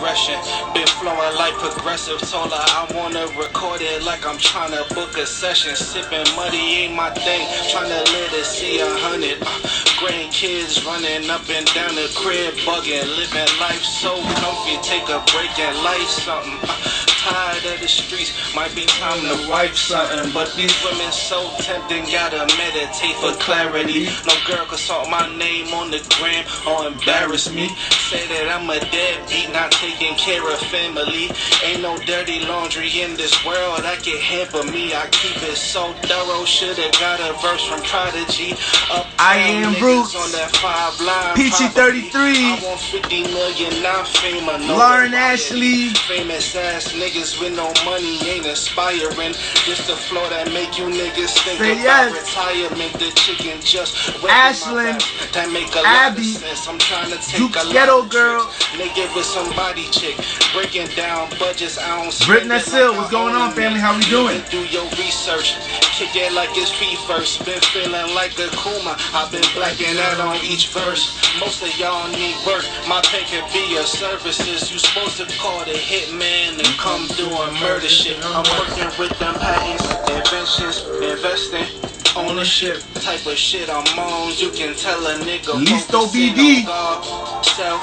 aggression. Been flowing like progressive. Told her I wanna record it like I'm tryna book a session. Sipping muddy ain't my thing. Tryna let it see 100. Grandkids running up and down the crib, bugging, living life so comfy. Take a break and life something. Tired of the streets, might be time to wipe something. But these women so tempting, gotta meditate for clarity. No girl can salt my name on the gram or embarrass me. Say that I'm a deadbeat, not taking care of family. Ain't no dirty laundry in this world that can hamper me. I keep it so thorough, shoulda got a verse from Prodigy. I am Bruce, on that 5 line Peachy 33, I want 50 million, not fame. Lauren Ashley. Famous ass niggas with no money ain't inspiring. This the flow that make you niggas think say about yes. retirement. The chicken just Ashlyn, that make a Abby, lot of sense. I'm trying to take Duke's a lot Ghetto of Girl, tricks. Nigga with somebody chick, breaking down budgets. I don't Britt spend it Nassil, like what's I going own on, family? How we doing? Do your research, kick it like it's feet first. Been feeling like a Kuma. I've been blacking out on each verse. Most of y'all need work. My pen can be your services. You supposed to call the hitman and come do a murder shit. I'm working with them patents, inventions, investing, ownership, type of shit I'm on. You can tell a nigga Listo focusing BD. on God, self,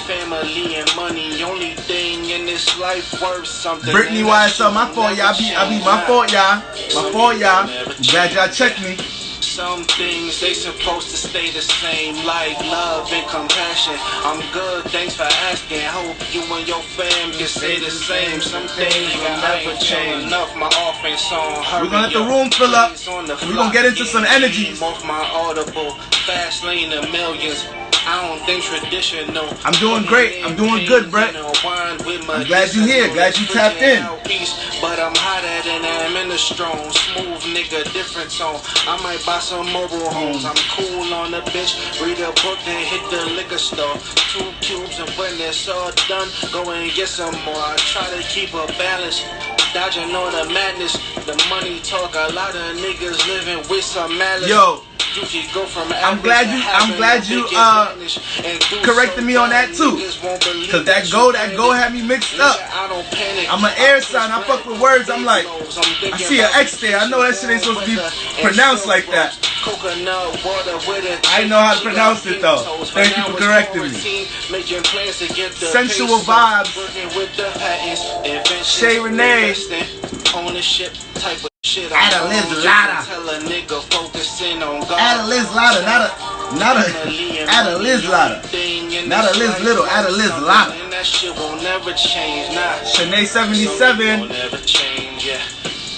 family, and money. Only thing in this life worth something. Brittany, why it's up? My fault, y'all. I be my fault, y'all. My fault, y'all. Glad y'all checked me. Some things they supposed to stay the same, like love and compassion. I'm good, thanks for asking. Hope you and your fam can stay the same. Some things will never change. Enough, my offense song. We're gonna let the room fill up. We're gonna get into some energies. Off my audible, fast lane to millions. I don't think traditional. I'm doing great. I'm doing good, Brett. I'm glad you're here. Glad you tapped in. But I'm hotter than I'm in the strong. Smooth nigga, different tone. I might buy some mobile homes. I'm cool on the bitch. Read a book, then hit the liquor store. 2 cubes, and when it's all done, go and get some more. I try to keep a balance, dodging all the madness. The money talk, a lot of niggas living with some malice. Yo, You can go from I'm glad you corrected me on that too. Cause that go had me mixed up. I'm an air sign, I fuck with words. I'm like, I see an X there. I know that shit ain't supposed to be pronounced like that. I know how to pronounce it though. Thank you for correcting me. Sensual vibes. Shay Renee. Adeliz Lotta. Adeliz Lotta, not a Adeliz Lotta. Not a Liz Little, Adeliz Lotta. Shanae 77.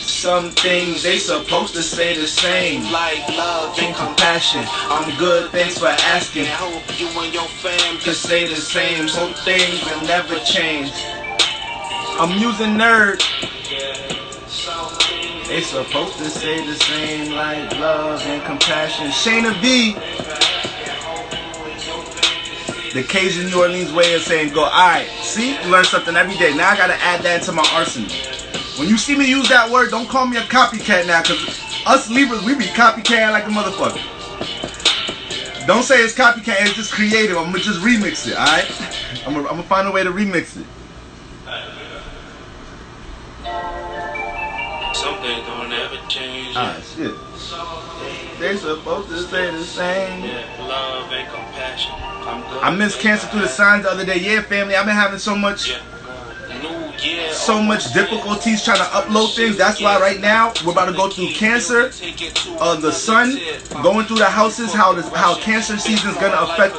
Some things they supposed to stay the same, like love and compassion. I'm good, thanks for asking. Hope you and your fam can stay the same. Some things will never change. I'm using nerd. They supposed to stay the same, like love and compassion. Shayna V. The Cajun New Orleans way of saying go. Alright, see? You learn something every day. Now I gotta add that to my arsenal. When you see me use that word, don't call me a copycat now, because us Libras, we be copycatting like a motherfucker. Don't say it's copycat, it's just creative. I'm gonna just remix it, alright? I'm gonna find a way to remix it. Something don't ever change. Ah, shit. They supposed to stay the same. Yeah, love and compassion. I missed Cancer through the signs the other day. Yeah, family, I've been having so much difficulties trying to upload things. That's why right now we're about to go through Cancer, the sun, going through the houses, how Cancer season is gonna affect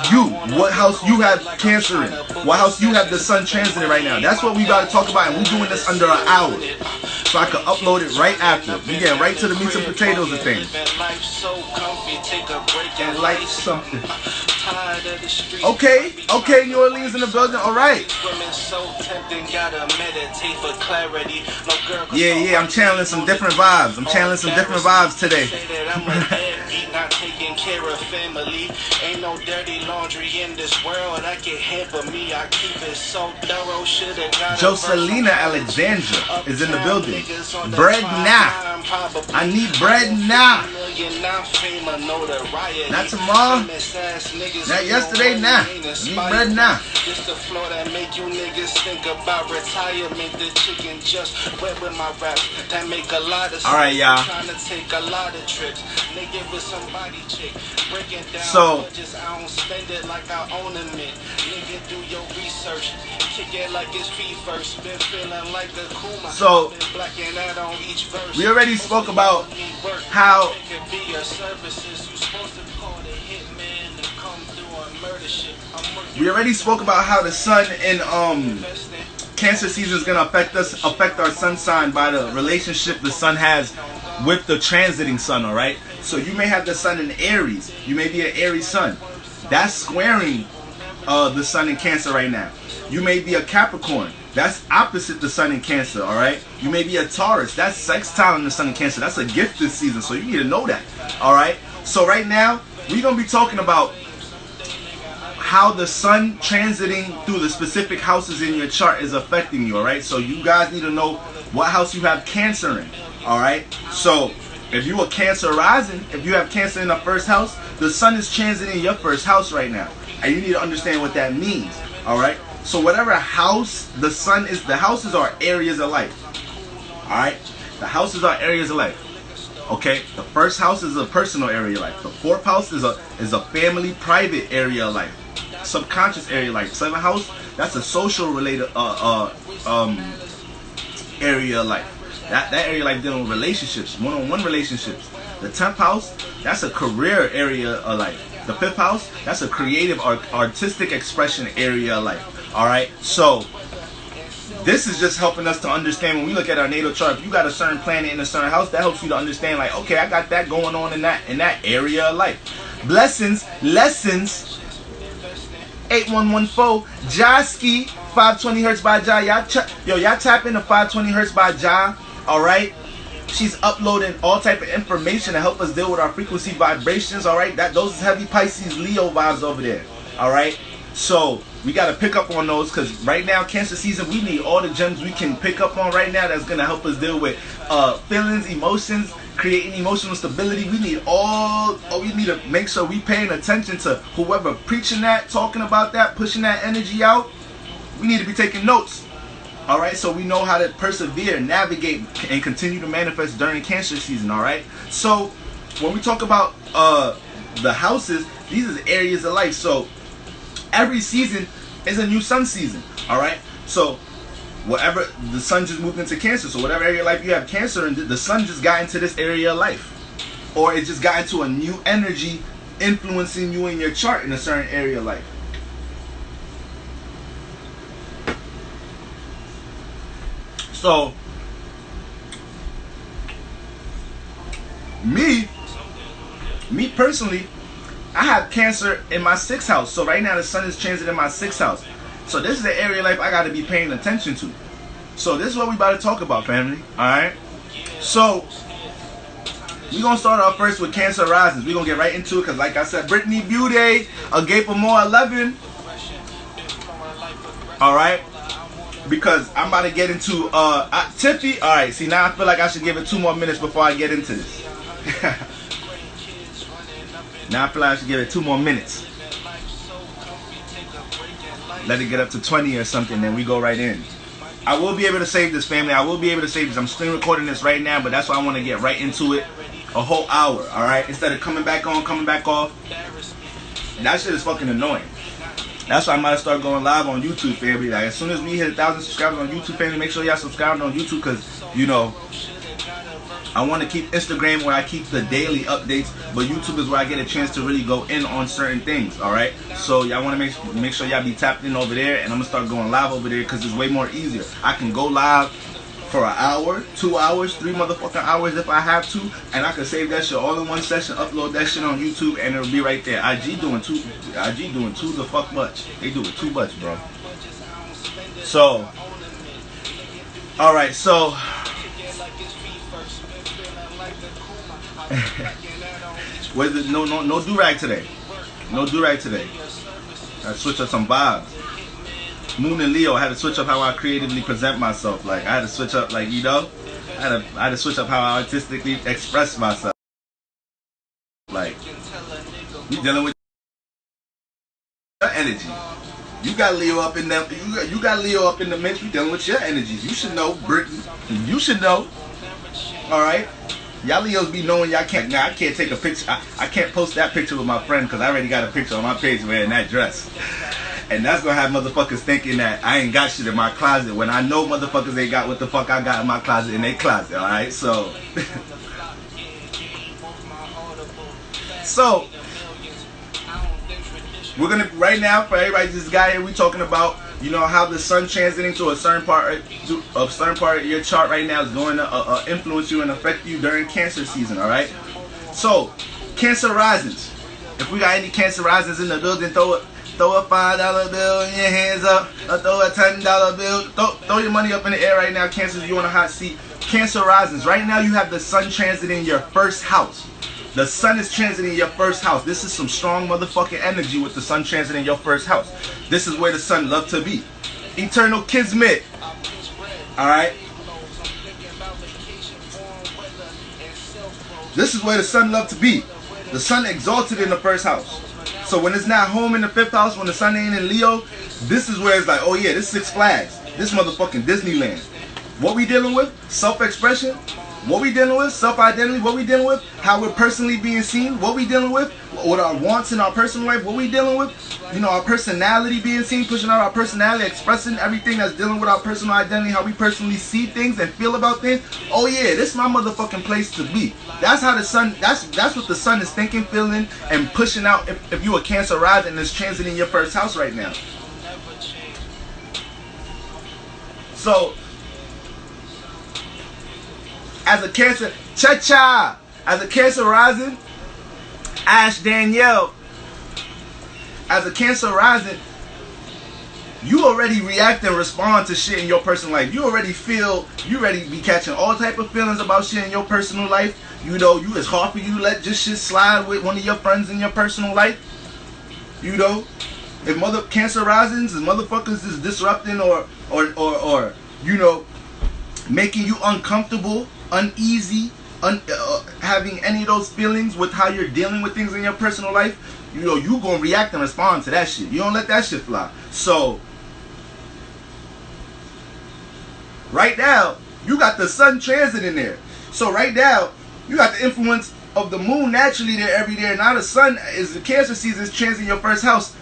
you. What house you have Cancer in? What house you have the sun transiting right now? That's what we gotta talk about, and we're doing this under an hour, so I can upload it right after. We get right to the meat and potatoes of things. And like something. Okay, New Orleans in the building. All right. Yeah, I'm channeling some different vibes. Today. Ain't no dirty laundry in this world that can hamper me. I keep it so thorough. Joselina Alexandra is in the building. Bread now. I need bread now. million, now fame or notoriety. Not tomorrow. Not yesterday, nah. Need bread now. This the floor that make you niggas think about retirement. The chicken just wet with my rap. That make a lot of sense. Alright, y'all. Trying to take a lot of trips. Nigga with somebody chick. Breaking down So, budgets, I don't spend it like I own a mint. Nigga, do your research. Kick it like it's feet first. Been feeling like a Kuma. So, Been blacking out on each verse. we already spoke about how the sun in Cancer season is gonna affect our sun sign by the relationship the sun has with the transiting sun. All right, so you may have the sun in Aries. You may be an Aries sun. That's squaring the sun in Cancer right now. You may be a Capricorn. That's opposite the sun in Cancer, all right? You may be a Taurus. That's sextile in the sun in Cancer. That's a gift this season, so you need to know that, all right? So right now, we're going to be talking about how the sun transiting through the specific houses in your chart is affecting you, all right? So you guys need to know what house you have Cancer in, all right? So if you are Cancer rising, if you have Cancer in the first house, the sun is transiting your first house right now. And you need to understand what that means, all right? So whatever house the sun is, the houses are areas of life. Alright? The houses are areas of life. Okay? The first house is a personal area of life. The fourth house is a family, private area of life. Subconscious area of life. Seventh house, that's a social related area of life. That area of life dealing with relationships, one-on-one relationships. The 10th house, that's a career area of life. The 5th house, that's a creative artistic expression area of life. Alright, so this is just helping us to understand when we look at our natal chart. If you got a certain planet in a certain house, that helps you to understand, like, okay, I got that going on in that area of life. Blessings, lessons, 8114, Joski, 520 hertz by Ja. Y'all tap into 520 hertz by Ja. Alright. She's uploading all type of information to help us deal with our frequency vibrations. Alright. Those is heavy Pisces Leo vibes over there. Alright. So we got to pick up on those, because right now, Cancer season, we need all the gems we can pick up on right now that's going to help us deal with feelings, emotions, creating emotional stability. We need we need to make sure we paying attention to whoever preaching that, talking about that, pushing that energy out. We need to be taking notes. All right, so we know how to persevere, navigate, and continue to manifest during Cancer season. All right, so when we talk about the houses, these are areas of life. So every season is a new sun season. All right, so whatever, the sun just moved into Cancer, so whatever area of life you have Cancer in, the sun just got into this area of life, or it just got into a new energy influencing you in your chart in a certain area of life. So me personally, I have Cancer in my 6th house. So right now the sun is transiting my 6th house. So this is the area of life I got to be paying attention to. So this is what we about to talk about, family. Alright? So we're going to start off first with Cancer risings. We're going to get right into it because, like I said, Brittany Beauty, Agape More 11. Alright? Because I'm about to get into Tiffy. Alright, see, now I feel like I should give it 2 more minutes before I get into this. Now I feel like I should give it 2 more minutes. Let it get up to 20 or something, then we go right in. I will be able to save this, family. I will be able to save this. I'm screen recording this right now, but that's why I want to get right into it. A whole hour, alright? Instead of coming back on, coming back off. That shit is fucking annoying. That's why I might start going live on YouTube, family. Like, as soon as we hit 1,000 subscribers on YouTube, family, make sure y'all subscribe on YouTube, because, you know, I want to keep Instagram where I keep the daily updates, but YouTube is where I get a chance to really go in on certain things, alright? So y'all want to make sure y'all be tapped in over there, and I'm going to start going live over there because it's way more easier. I can go live for an hour, 2 hours, 3 motherfucking hours if I have to, and I can save that shit all in one session, upload that shit on YouTube, and it'll be right there. IG doing too the fuck much. They do it too much, bro. So, alright, so no do-rag today. No do-rag today. I switch up some vibes. Moon and Leo, I had to switch up how I creatively present myself. Like, I had to switch up, like, you know, I had to switch up how I artistically express myself. We dealing with your energy. You got Leo up in them. You got Leo up in the mix. We dealing with your energies. You should know, Brittany. You should know. All right. Y'all Leos be knowing y'all can't. Now I can't take a picture. I can't post that picture with my friend because I already got a picture on my page wearing that dress. And that's gonna have motherfuckers thinking that I ain't got shit in my closet when I know motherfuckers ain't got what the fuck I got in my closet in their closet. All right. So. So. We're gonna right now for everybody just got here. We talking about how the sun transiting to a certain part of your chart right now is going to influence you and affect you during Cancer season. All right. So Cancer risings. If we got any Cancer risings in the building, throw a $5 bill in your hands up. Or throw a $10 bill. Throw your money up in the air right now. Cancer, you on a hot seat. Cancer risings. Right now you have the sun transiting your first house. The sun is transiting your first house. This is some strong motherfucking energy with the sun transiting your first house. This is where the sun love to be. Eternal kismet. Alright? This is where the sun love to be. The sun exalted in the first house. So when it's not home in the fifth house, when the sun ain't in Leo, this is where it's like, oh yeah, this Six Flags. This motherfucking Disneyland. What we dealing with? Self-expression. What we dealing with? Self-identity. What we dealing with? How we're personally being seen. What we dealing with? What our wants in our personal life. What we dealing with? Our personality being seen, pushing out our personality, expressing everything that's dealing with our personal identity, how we personally see things and feel about things. Oh yeah, this is my motherfucking place to be. That's how the sun, that's what the sun is thinking, feeling, and pushing out if you a Cancer rising and it's transiting your first house right now. So, as a Cancer, cha-cha! As a Cancer rising, Ash Danielle, as a Cancer rising, you already react and respond to shit in your personal life. You already be catching all type of feelings about shit in your personal life. It's hard for you to let just shit slide with one of your friends in your personal life. If Cancer risings and motherfuckers is disrupting or making you uncomfortable, uneasy, having any of those feelings with how you're dealing with things in your personal life, you gonna react and respond to that shit. You don't let that shit fly. So right now you got the sun transit in there. So right now you got the influence of the moon naturally there every day. Now the sun is the Cancer season is transiting your first house.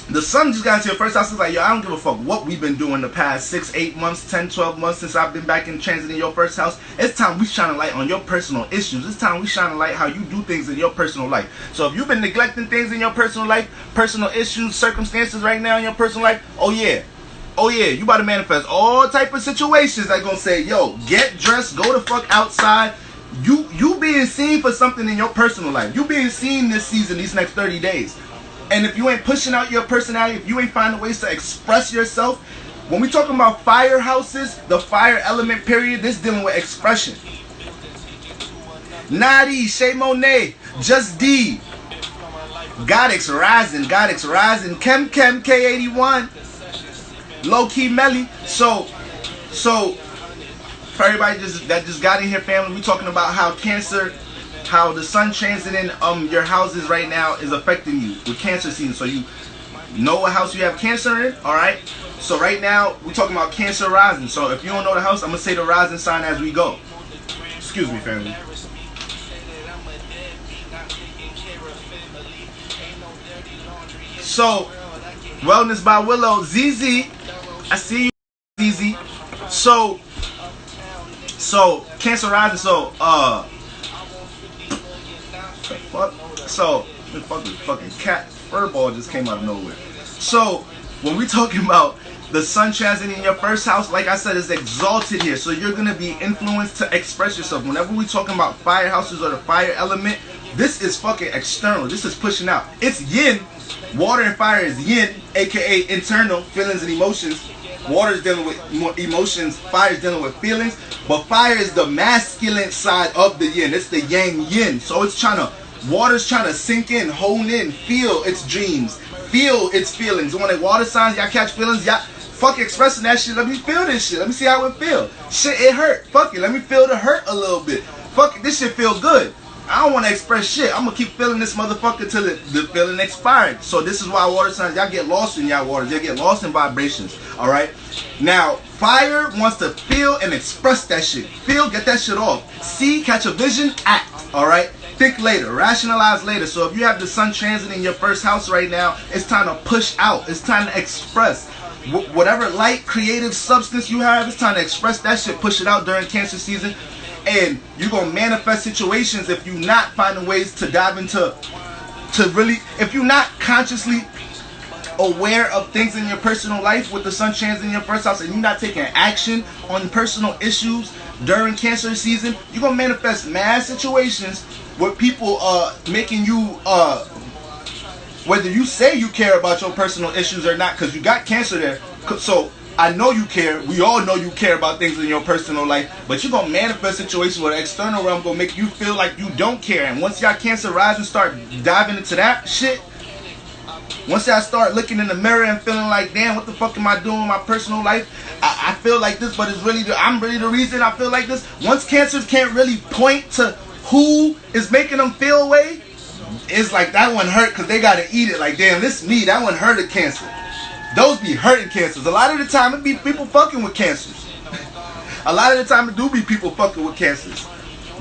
The sun just got into your first house. It's like, yo, I don't give a fuck what we've been doing the past 6, 8 months, 10, 12 months since I've been back in transit in your first house. It's time we shine a light on your personal issues. It's time we shine a light how you do things in your personal life. So if you've been neglecting things in your personal life, personal issues, circumstances right now in your personal life, oh yeah, you about to manifest all type of situations that gonna say, yo, get dressed, go the fuck outside. You being seen for something in your personal life. You being seen this season, these next 30 days. And if you ain't pushing out your personality, if you ain't finding ways to express yourself, when we talking about fire houses, the fire element period, this dealing with expression. Nadi, Shay Monet, Just D, Goddess Rising, Kem K81, Low Key Melly. So for everybody that just got in here, family, we talking about how the sun transiting your houses right now is affecting you with Cancer season. So you know what house you have Cancer in, all right? So right now we're talking about Cancer rising. So if you don't know the house, I'm gonna say the rising sign as we go. Excuse me, family. So Wellness by Willow, ZZ, I see you, ZZ. So Cancer rising. So fucking cat furball just came out of nowhere. So when we talking about the sun transiting in your first house, like I said, is exalted here. So you're gonna be influenced to express yourself. Whenever we talking about fire houses or the fire element, this is fucking external. This is pushing out. It's yin. Water and fire is yin, aka internal feelings and emotions. Water is dealing with emotions, fire is dealing with feelings, but fire is the masculine side of the yin. It's the yang yin. So water's trying to sink in, hone in, feel its dreams, feel its feelings. When the water signs, y'all catch feelings, y'all fuck expressing that shit. Let me feel this shit. Let me see how it feel. Shit, it hurt. Fuck it. Let me feel the hurt a little bit. Fuck it. This shit feel good. I don't want to express shit. I'm gonna keep feeling this motherfucker till the feeling expired. So this is why water signs, y'all get lost in y'all waters. Y'all get lost in vibrations. All right. Now fire wants to feel and express that shit. Feel, get that shit off. See, catch a vision, act. All right. Think later, rationalize later. So if you have the sun transit in your first house right now, it's time to push out. It's time to express. Whatever light, creative substance you have, it's time to express that shit. Push it out during Cancer season. And you're going to manifest situations if you're not finding ways to dive into, if you're not consciously aware of things in your personal life with the sun transit in your first house, and you're not taking action on personal issues during Cancer season, you're going to manifest mad situations where people making you, whether you say you care about your personal issues or not, because you got Cancer there. So I know you care. We all know you care about things in your personal life, but you're going to manifest situations where the external realm going to make you feel like you don't care. And once y'all Cancer rise and start diving into that shit, once y'all start looking in the mirror and feeling like, damn, what the fuck am I doing in my personal life? I feel like this, but it's really, I'm really the reason I feel like this. Once Cancers can't really point to who is making them feel away, it's like that one hurt because they got to eat it. Like, damn, this me, that one hurt a Cancer. Those be hurting Cancers. A lot of the time it be people fucking with Cancers. A lot of the time it do be people fucking with Cancers.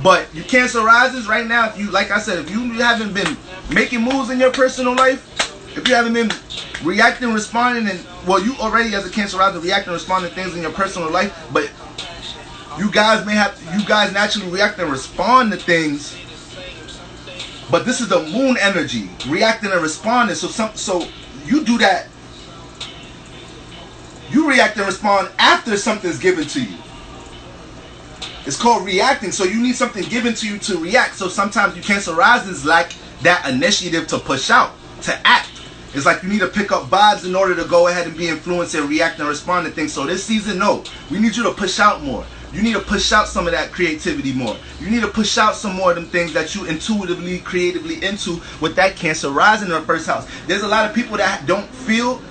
But you Cancer rises right now, if you, like I said, if you haven't been making moves in your personal life, if you haven't been reacting, responding, and, well, you already as a Cancer rising reacting, responding to things in your personal life, but you guys naturally react and respond to things. But this is the moon energy, reacting and responding. So you do that. You react and respond after something's given to you. It's called reacting. So you need something given to you to react. So sometimes you Cancer risings lack that initiative to push out, to act. It's like you need to pick up vibes in order to go ahead and be influenced and react and respond to things. So this season, no. We need you to push out more. You need to push out some of that creativity more. You need to push out some more of them things that you intuitively, creatively into with that Cancer rising in the first house. There's a lot of people that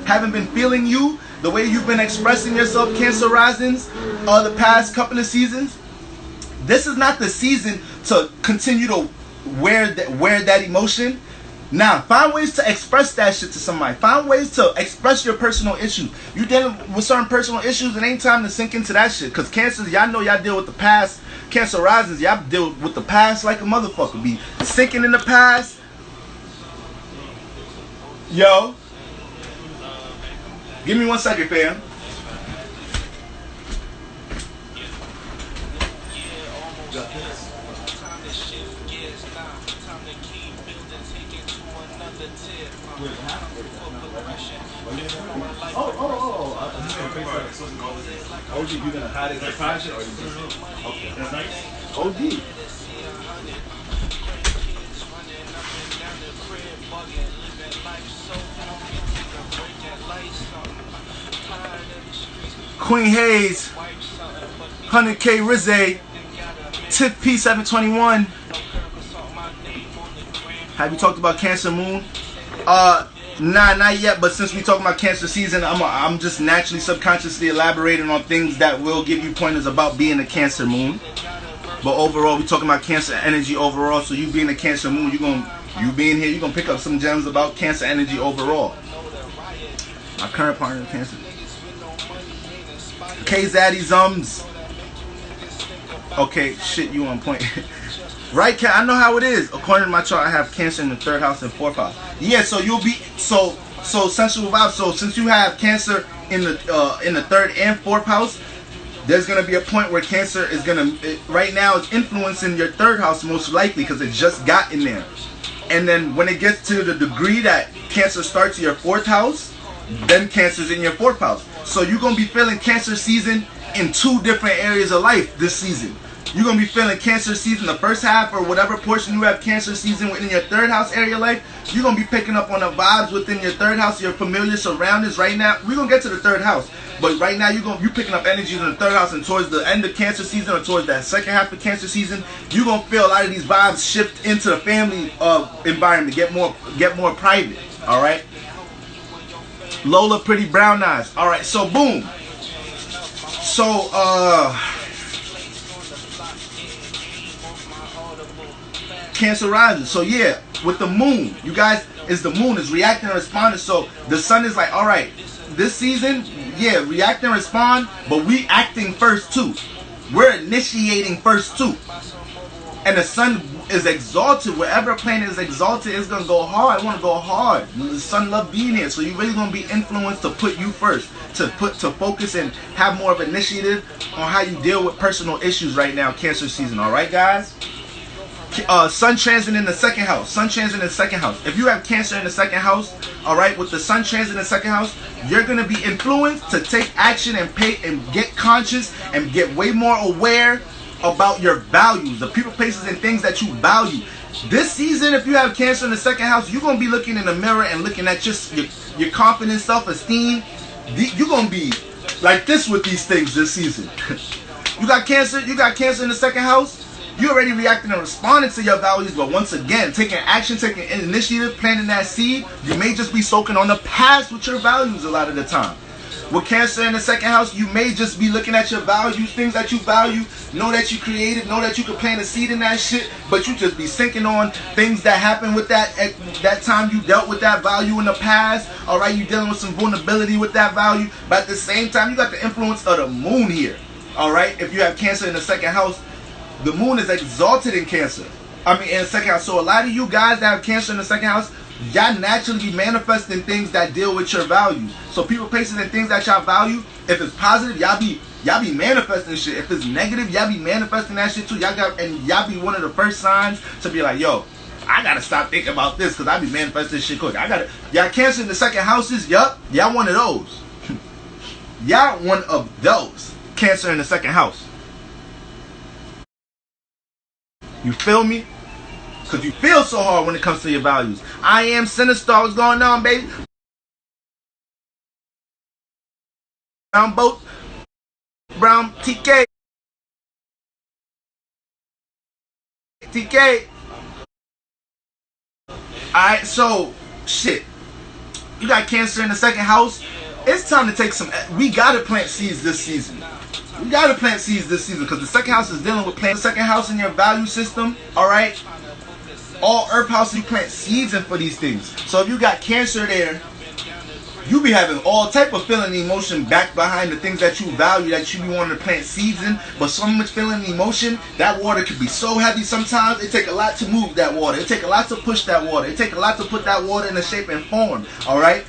haven't been feeling you the way you've been expressing yourself, Cancer risings, the past couple of seasons. This is not the season to continue to wear that emotion. Now, find ways to express that shit to somebody. Find ways to express your personal issues. You dealing with certain personal issues, it ain't time to sink into that shit. Because Cancers, y'all know y'all deal with the past. Cancer risings, y'all deal with the past like a motherfucker. Be sinking in the past. Yo. Give me 1 second, fam. OG, you gonna hide it in the project or you just okay? That's nice. OG. Queen Hayes, 100K Rizze, Tip P721. Have you talked about Cancer Moon? Nah, not yet, but since we talking about Cancer season, I'm just naturally, subconsciously elaborating on things that will give you pointers about being a Cancer moon. But overall, we talking about Cancer energy overall, so you being a Cancer moon, you being here, you're going to pick up some gems about Cancer energy overall. My current partner is Cancer. K Zaddy Zums. Okay, shit, you on point. Right, Kat? I know how it is. According to my chart, I have Cancer in the 3rd house and 4th house. Yeah, so you'll be so sensual vibes. So since you have Cancer in the 3rd and 4th house, there's gonna be a point where Cancer is right now it's influencing your 3rd house most likely because it just got in there. And then when it gets to the degree that Cancer starts your 4th house, then Cancer's in your 4th house. So you're gonna be feeling Cancer season in 2 different areas of life this season. You're going to be feeling Cancer season the first half or whatever portion you have Cancer season within your 3rd house area of life. You're going to be picking up on the vibes within your 3rd house, your familiar surroundings right now. We're going to get to the 3rd house. But right now, you're picking up energies in the 3rd house, and towards the end of Cancer season or towards that second half of Cancer season, you're going to feel a lot of these vibes shift into the family environment, get more private, all right? Lola Pretty Brown Eyes. All right, so boom. So, Cancer rising. So yeah, with the moon, you guys, is the moon is reacting and responding. So the sun is like, all right, this season, yeah, react and respond, but we acting first too. We're initiating first too. And the sun is exalted. Wherever a planet is exalted, it's gonna go hard. I want to go hard. The sun love being here, so you're really gonna be influenced to put you first, to focus and have more of initiative on how you deal with personal issues right now, Cancer season. All right, guys. Sun transit in the second house. Sun transit in the second house. If you have Cancer in the second house, all right, with the sun transit in the second house, you're gonna be influenced to take action and pay and get conscious and get way more aware about your values, the people, places, and things that you value. This season, if you have Cancer in the second house, you're gonna be looking in the mirror and looking at just your confidence, self-esteem. You're gonna be like this with these things this season. You got Cancer in the second house. You already reacting and responding to your values, but once again, taking action, taking initiative, planting that seed. You may just be soaking on the past with your values a lot of the time. With Cancer in the second house, you may just be looking at your values, things that you value, know that you created, know that you could plant a seed in that shit, but you just be sinking on things that happened with that at that time you dealt with that value in the past. All right, you dealing with some vulnerability with that value, but at the same time, you got the influence of the moon here. All right, if you have Cancer in the second house, the moon is exalted in Cancer. In the second house. So a lot of you guys that have Cancer in the second house, y'all naturally be manifesting things that deal with your values. So people, places, and things that y'all value, if it's positive, y'all be manifesting shit. If it's negative, y'all be manifesting that shit too. Y'all be one of the first signs to be like, yo, I gotta stop thinking about this because I be manifesting shit quick. Y'all Cancer in the second houses, yup, y'all one of those. Y'all one of those. Cancer in the second house. You feel me? Because you feel so hard when it comes to your values. I am Sinister. What's going on, baby? Brown boat. Brown TK. TK. Alright, so, shit. You got Cancer in the second house. It's time to take some... We gotta plant seeds this season. We gotta plant seeds this season because the second house is dealing with planting the second house in your value system. Alright? All earth houses, you plant seeds in for these things. So if you got Cancer there, you be having all type of feeling and emotion back behind the things that you value, that you be wanting to plant seeds in. But so much feeling and emotion, that water could be so heavy sometimes. It take a lot to move that water. It take a lot to push that water. It take a lot to put that water in a shape and form. Alright?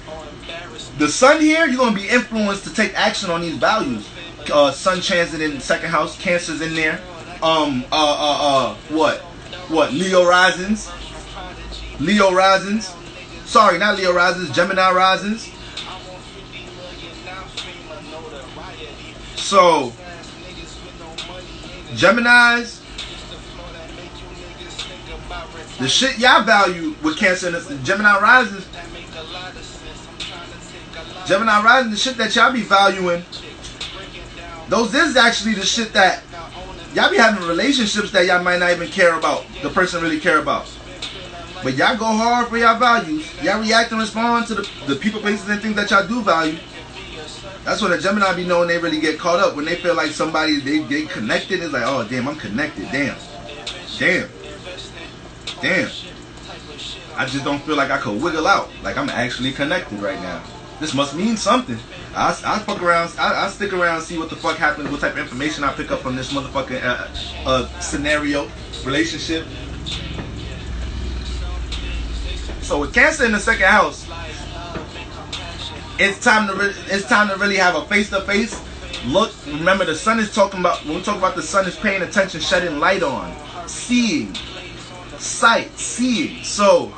The sun here, you're going to be influenced to take action on these values. Sun transit in the second house, Cancer's in there. What? Leo risings. Sorry, not Leo risings, Gemini risings. So, Geminis, the shit y'all value with Cancer and the Gemini risings, the shit that y'all be valuing, those is actually the shit that y'all be having relationships that y'all might not even care about, the person really care about. But y'all go hard for y'all values. Y'all react and respond to the people, places, and things that y'all do value. That's when a Gemini be knowing they really get caught up. When they feel like somebody, they connected, it's like, oh, damn, I'm connected. Damn. I just don't feel like I could wiggle out. Like I'm actually connected right now. This must mean something. I fuck around. I stick around and see what the fuck happens, what type of information I pick up from this motherfucking scenario, relationship. So with Cancer in the second house, it's time to really have a face-to-face look. Remember, the sun is talking about, when we talk about the sun, is paying attention, shedding light on, seeing, sight, seeing. So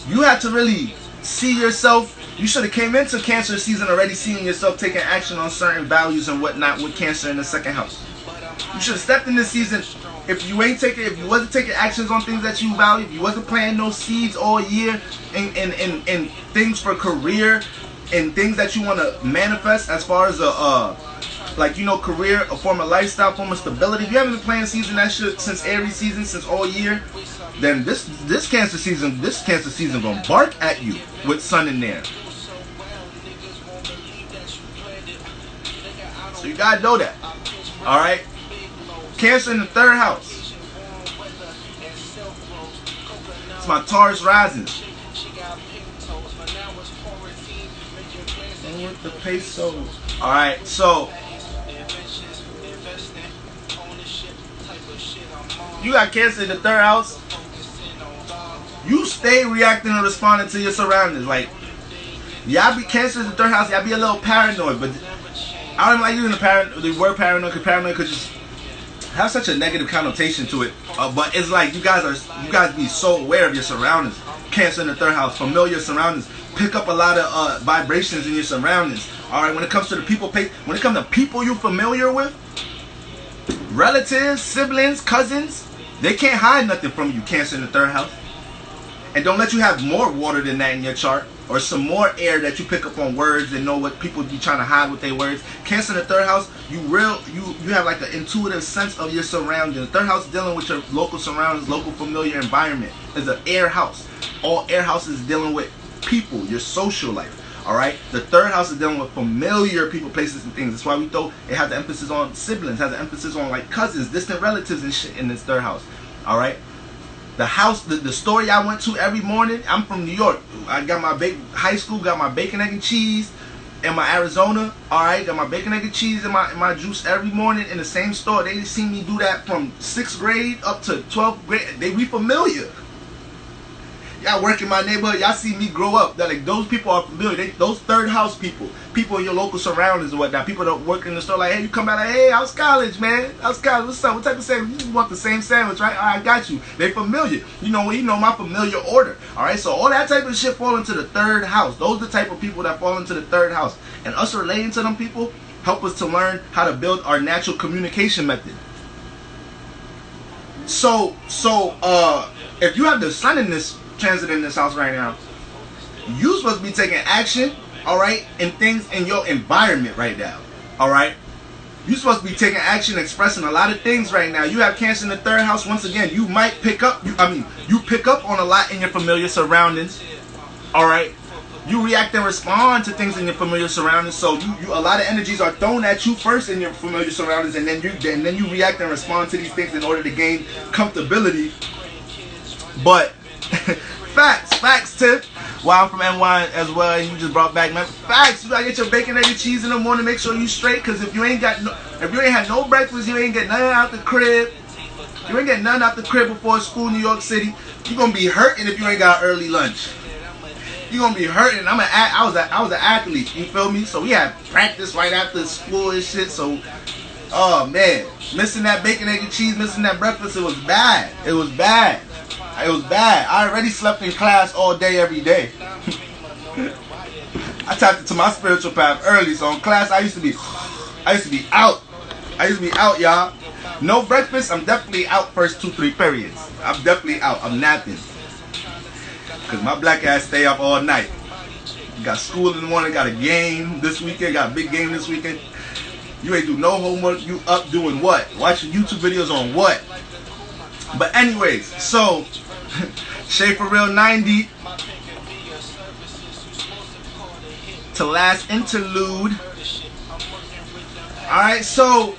you have to really see yourself. You should have came into Cancer season already seeing yourself taking action on certain values and whatnot with Cancer in the second house. You should have stepped in this season. If you wasn't taking actions on things that you value, if you wasn't planting those seeds all year in things for career and things that you want to manifest as far as career, a form of lifestyle, form of stability. If you haven't been planting seeds in that shit since Aries season, since all year, then this Cancer season gonna bark at you with sun in there. So you gotta know that. Alright? Cancer in the third house. my Taurus rising. And with the peso. Alright, so you got Cancer in the third house. You stay reacting and responding to your surroundings. Like, y'all be Cancer in the third house, y'all be a little paranoid, but I don't like using the word paranoid because paranoid could just have such a negative connotation to it. But it's like you guys be so aware of your surroundings. Cancer in the third house, familiar surroundings. Pick up a lot of vibrations in your surroundings. Alright, when it comes to the people, when it comes to people you're familiar with, relatives, siblings, cousins, they can't hide nothing from you, Cancer in the third house. And don't let you have more water than that in your chart, or some more air that you pick up on words and know what people be trying to hide with their words. Cancer in the third house, you have like an intuitive sense of your surroundings. The third house dealing with your local surroundings, local familiar environment. Is an air house. All air houses dealing with people, your social life. Alright? The third house is dealing with familiar people, places, and things. That's why it has the emphasis on siblings, has the emphasis on like cousins, distant relatives and shit in this third house. Alright? The house, the store I went to every morning, I'm from New York. I got my high school, got my bacon, egg, and cheese in my Arizona. Alright, got my bacon, egg, and cheese and my juice every morning in the same store. They see me do that from 6th grade up to 12th grade. They be familiar. Y'all work in my neighborhood, y'all see me grow up. That like those people are familiar. Those third house people in your local surroundings and whatnot. People that work in the store like, hey, you come out like, hey, how's college, man? How's college? What's up? What type of sandwich? You want the same sandwich, right? All right, I got you. They familiar. You know my familiar order. All right, so all that type of shit fall into the third house. Those are the type of people that fall into the third house. And us relating to them people help us to learn how to build our natural communication method. So if you have the sun in this transit in this house right now, you supposed to be taking action, alright, in things in your environment right now, alright? You supposed to be taking action, expressing a lot of things right now. You have Cancer in the third house. Once again, you might pick up, you pick up on a lot in your familiar surroundings, alright? You react and respond to things in your familiar surroundings, so a lot of energies are thrown at you first in your familiar surroundings, and then you react and respond to these things in order to gain comfortability. But facts, Tip. Well, I'm from NY as well, and you just brought back facts. You gotta get your bacon, egg, and cheese in the morning. Make sure you straight, cause if you ain't had no breakfast, you ain't get nothing out the crib. You ain't get nothing out the crib before school, New York City. You gonna be hurting if you ain't got early lunch. You gonna be hurting. I was an athlete. You feel me? So we had practice right after school and shit. So, oh man, missing that bacon, egg, and cheese, missing that breakfast, it was bad. It was bad. I already slept in class all day, every day. I tapped into my spiritual path early, so in class I used to be out, y'all. No breakfast, I'm definitely out first 2-3 periods. I'm definitely out. I'm napping. Cause my black ass stay up all night. Got school in the morning, got a game this weekend, got a big game this weekend. You ain't do no homework, you up doing what? Watching YouTube videos on what? But anyways, so Shay for Real 90 to last interlude. Alright, so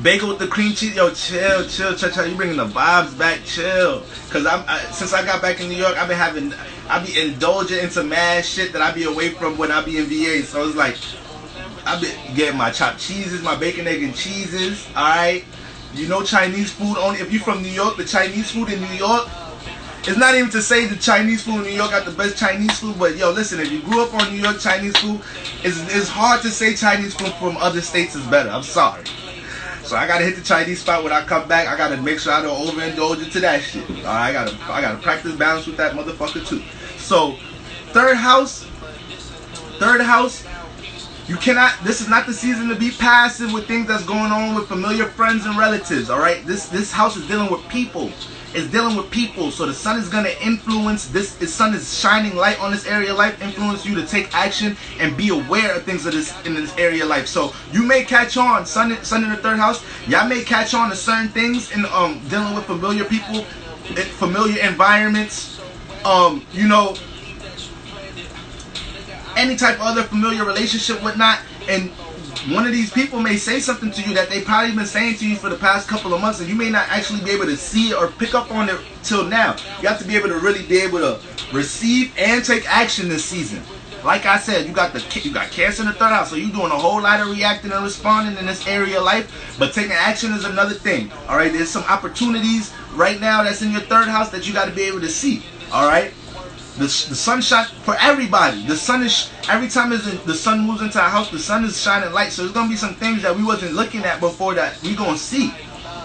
bagel with the cream cheese. Yo, chill. You bringing the vibes back, chill. Cause since I got back in New York, I be indulging into mad shit that I be away from when I be in VA. So it's like I be getting my chopped cheeses, my bacon, egg, and cheeses. Alright. You know Chinese food only. If you're from New York, the Chinese food in New York, it's not even to say the Chinese food in New York got the best Chinese food, but yo, listen, if you grew up on New York Chinese food, it's hard to say Chinese food from other states is better. I'm sorry. So I gotta hit the Chinese spot when I come back. I gotta make sure I don't overindulge into that shit. I gotta practice balance with that motherfucker too. So, third house, you cannot, this is not the season to be passive with things that's going on with familiar friends and relatives, alright? This house is dealing with people. It's dealing with people. So the sun is going to influence this. The sun is shining light on this area of life, influence you to take action and be aware of things in this area of life. So you may catch on, sun in the third house, y'all may catch on to certain things in dealing with familiar people, familiar environments, you know, any type of other familiar relationship, whatnot, and one of these people may say something to you that they probably been saying to you for the past couple of months, and you may not actually be able to see it or pick up on it till now. You have to be able to really be able to receive and take action this season. Like I said, you got Cancer in the third house, so you're doing a whole lot of reacting and responding in this area of life, but taking action is another thing. All right, there's some opportunities right now that's in your third house that you got to be able to see. All right, the sun shine for everybody. The sun is, every time the sun moves into a house, the sun is shining light. So there's gonna be some things that we wasn't looking at before that we gonna see.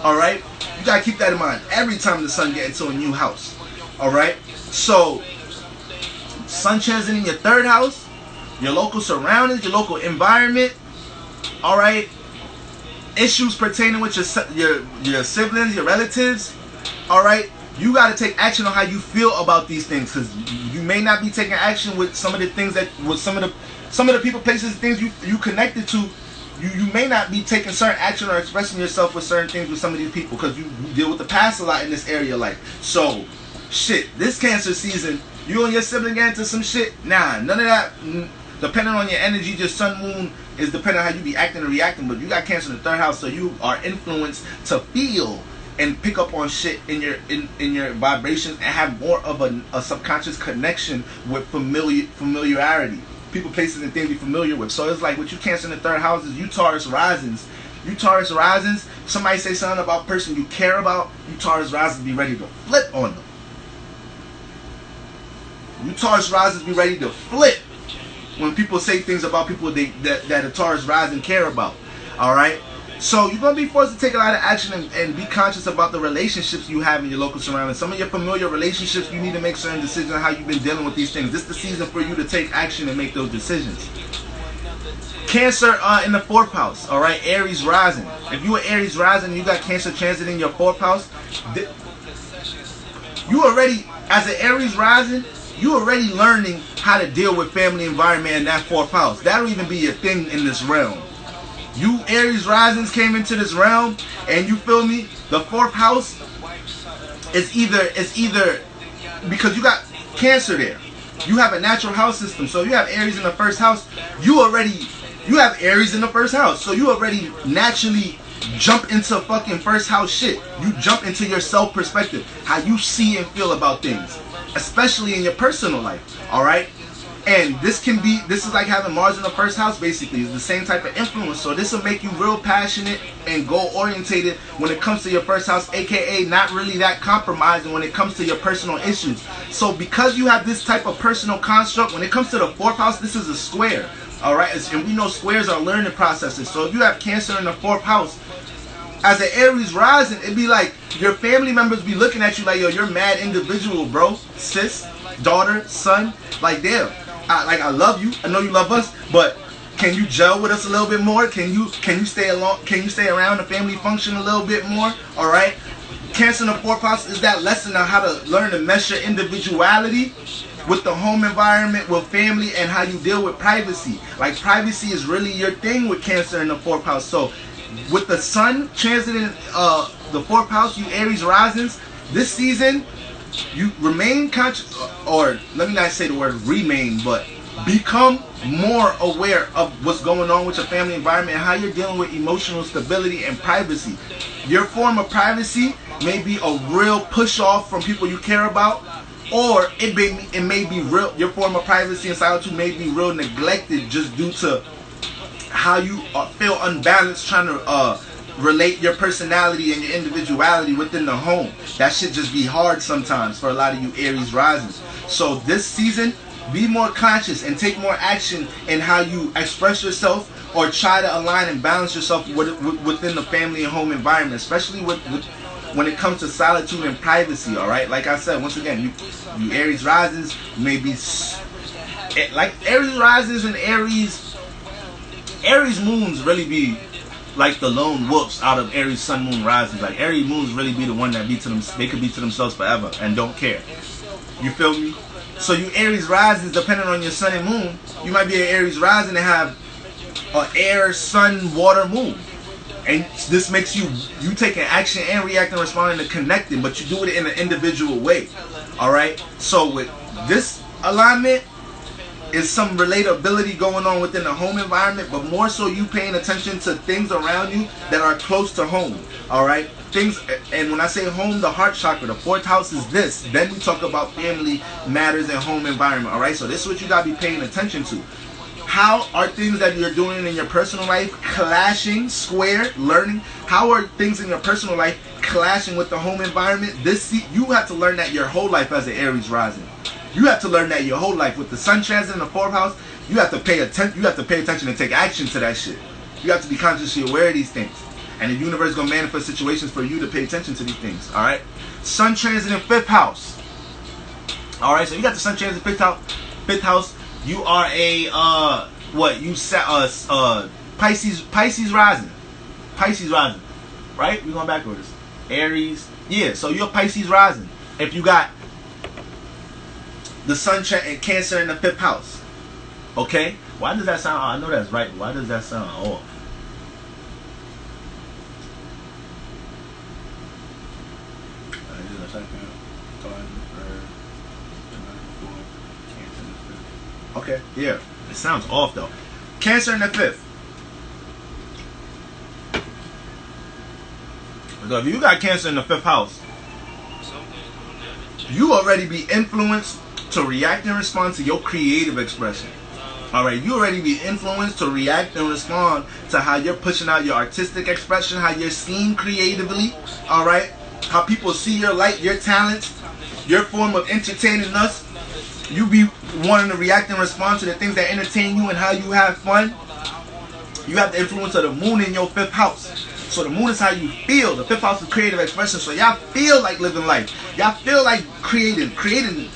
All right, you gotta keep that in mind every time the sun gets into a new house. All right, so sun transiting your third house, your local surroundings, your local environment. All right, issues pertaining with your siblings, your relatives. All right, you got to take action on how you feel about these things, because you may not be taking action with some of the things that with some of the people, places, things you connected to. You may not be taking certain action or expressing yourself with certain things with some of these people, because you deal with the past a lot in this area of life. So shit, this Cancer season, you and your sibling get into some shit. Nah, none of that. Depending on your energy, your sun, moon is depending on how you be acting and reacting. But you got Cancer in the third house, so you are influenced to feel and pick up on shit in your vibrations and have more of a subconscious connection with familiarity. People, places, and things you're familiar with. So it's like with you Cancer in the third house is you Taurus risings. You Taurus risings, somebody say something about a person you care about, you Taurus risings be ready to flip on them. You Taurus risings be ready to flip when people say things about people that a Taurus rising care about. Alright? So you're going to be forced to take a lot of action and be conscious about the relationships you have in your local surroundings. Some of your familiar relationships, you need to make certain decisions on how you've been dealing with these things. This is the season for you to take action and make those decisions. Cancer in the fourth house. Alright? Aries rising. If you are Aries rising and you got Cancer transit in your fourth house, you already, as an Aries rising, you already learning how to deal with family environment in that fourth house. That'll even be your thing in this realm. You Aries risings came into this realm, and you feel me? The fourth house is either because you got Cancer there. You have a natural house system, so you have Aries in the first house. You have Aries in the first house, so you already naturally jump into fucking first house shit. You jump into your self perspective, how you see and feel about things, especially in your personal life. All right, and this is like having Mars in the first house. Basically, it's the same type of influence. So this will make you real passionate and goal orientated when it comes to your first house, aka not really that compromising when it comes to your personal issues. So because you have this type of personal construct, when it comes to the fourth house, this is a square. All right, and we know squares are learning processes. So if you have Cancer in the fourth house, as an Aries rising, it'd be like your family members be looking at you like, yo, you're mad individual, bro, sis, daughter, son. Like, damn, I love you. I know you love us, but can you gel with us a little bit more? Can you stay along? Can you stay around the family function a little bit more? All right. Cancer in the fourth house is that lesson on how to learn to mesh your individuality with the home environment, with family, and how you deal with privacy. Like, privacy is really your thing with Cancer in the fourth house. So with the sun transiting the fourth house, you Aries risings, this season, you remain conscious, or let me not say the word remain, but become more aware of what's going on with your family environment and how you're dealing with emotional stability and privacy. Your form of privacy may be a real push off from people you care about, or it may be real, your form of privacy and solitude may be real neglected just due to how you feel unbalanced trying to relate your personality and your individuality within the home. That shit just be hard sometimes for a lot of you Aries risings. So this season, be more conscious and take more action in how you express yourself, or try to align and balance yourself within the family and home environment, especially when it comes to solitude and privacy. All right, like I said, once again, you Aries risings may be like Aries risings and Aries moons really be like the lone wolves out of Aries sun moon risings. Like Aries moons really be the one that be to them. They could be to themselves forever and don't care. You feel me? So you Aries risings, depending on your sun and moon, you might be an Aries rising and have an air, sun, water, moon. And this makes you taking action and reacting, responding, and connecting, but you do it in an individual way. All right. So with this alignment, is some relatability going on within the home environment, but more so you paying attention to things around you that are close to home. All right, things. And when I say home, the heart chakra, the fourth house is this. Then we talk about family matters and home environment. All right, so this is what you gotta be paying attention to. How are things that you're doing in your personal life clashing, square, learning? How are things in your personal life clashing with the home environment? You have to learn that your whole life as an Aries rising. You have to learn that your whole life with the sun transit in the fourth house. You have to pay attention. You have to pay attention and take action to that shit. You have to be consciously aware of these things, and the universe is gonna manifest situations for you to pay attention to these things. All right. Sun transit in fifth house. All right. So you got the sun transit fifth house. Fifth house. You are a Pisces rising. Pisces rising. Right? We're going backwards. Aries. Yeah. So you're Pisces rising. If you got the sun and Cancer in the fifth house. Okay? Why does that sound? I know that's right. Why does that sound off? Okay, yeah. It sounds off though. Cancer in the fifth. So if you got Cancer in the fifth house, you already be influenced to react and respond to your creative expression. Alright, you already be influenced to react and respond to how you're pushing out your artistic expression, how you're seen creatively. Alright, how people see your light, your talent, your form of entertaining us. You be wanting to react and respond to the things that entertain you and how you have fun. You have the influence of the moon in your fifth house. So the moon is how you feel. The fifth house is creative expression. So y'all feel like living life. Y'all feel like creating.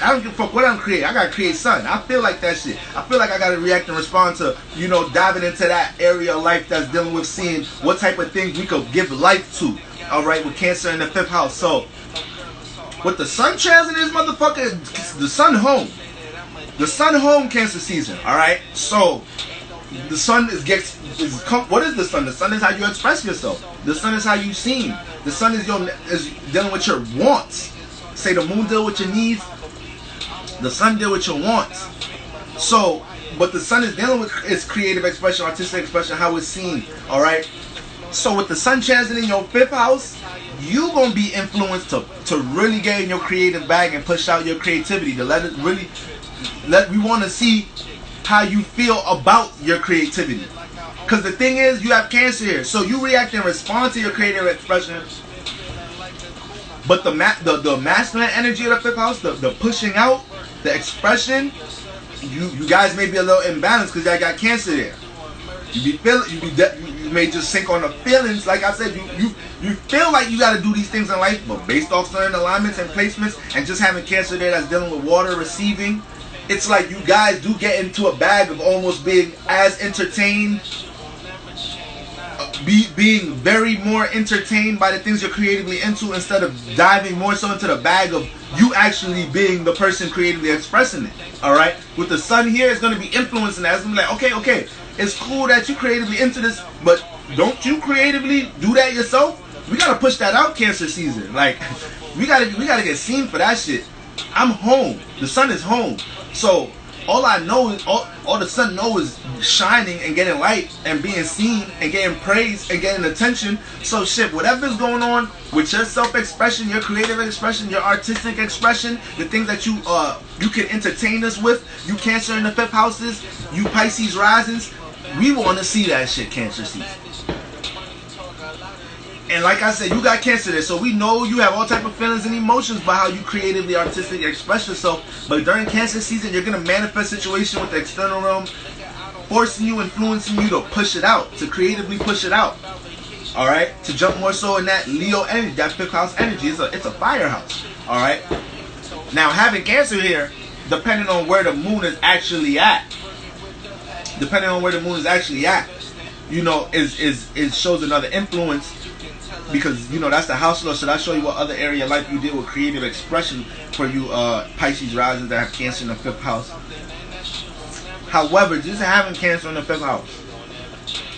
I don't give a fuck what I'm creating. I gotta create something. I feel like that shit. I feel like I gotta react and respond to, diving into that area of life that's dealing with seeing what type of things we could give life to. Alright, with Cancer in the fifth house. So with the sun transit in this motherfucker, the sun home. The sun home Cancer season. Alright? So the sun what is the sun? The sun is how you express yourself. The sun is how you seen. The sun is dealing with your wants. Say the moon deal with your needs. The sun deal with your wants. So, what the sun is dealing with is creative expression, artistic expression, how it's seen. Alright? So with the sun transit in your fifth house, you gonna be influenced to really get in your creative bag and push out your creativity. To we want to see how you feel about your creativity. Because the thing is, you have Cancer here, so you react and respond to your creative expression. But the masculine energy of the fifth house, the pushing out, the expression, you guys may be a little imbalanced because y'all got Cancer there. You may just sink on the feelings. Like I said, you feel like you got to do these things in life, but based off certain alignments and placements, and just having Cancer there that's dealing with water receiving, it's like you guys do get into a bag of almost being as entertained, being very more entertained by the things you're creatively into, instead of diving more so into the bag of you actually being the person creatively expressing it. Alright? With the sun here, it's going to be influencing that. It's going to be like, okay, it's cool that you creatively into this, but don't you creatively do that yourself? We got to push that out Cancer season. Like, we gotta get seen for that shit. I'm home. The sun is home. So all I know is all the sun knows is shining and getting light and being seen and getting praise and getting attention. So shit, whatever's going on with your self-expression, your creative expression, your artistic expression, the things that you can entertain us with, you Cancer in the fifth houses, you Pisces risings, we want to see that shit Cancer season. And like I said, you got Cancer there, so we know you have all type of feelings and emotions about how you creatively, artistically express yourself. But during Cancer season, you're going to manifest situation with the external realm, forcing you, influencing you to push it out, to creatively push it out. Alright? To jump more so in that Leo energy, that fifth house energy. It's a firehouse. Alright? Now, having Cancer here, depending on where the moon is actually at, it shows another influence. Because, that's the house law. So that show you what other area of life you deal with creative expression for you Pisces risers that have Cancer in the fifth house. However, just having Cancer in the fifth house,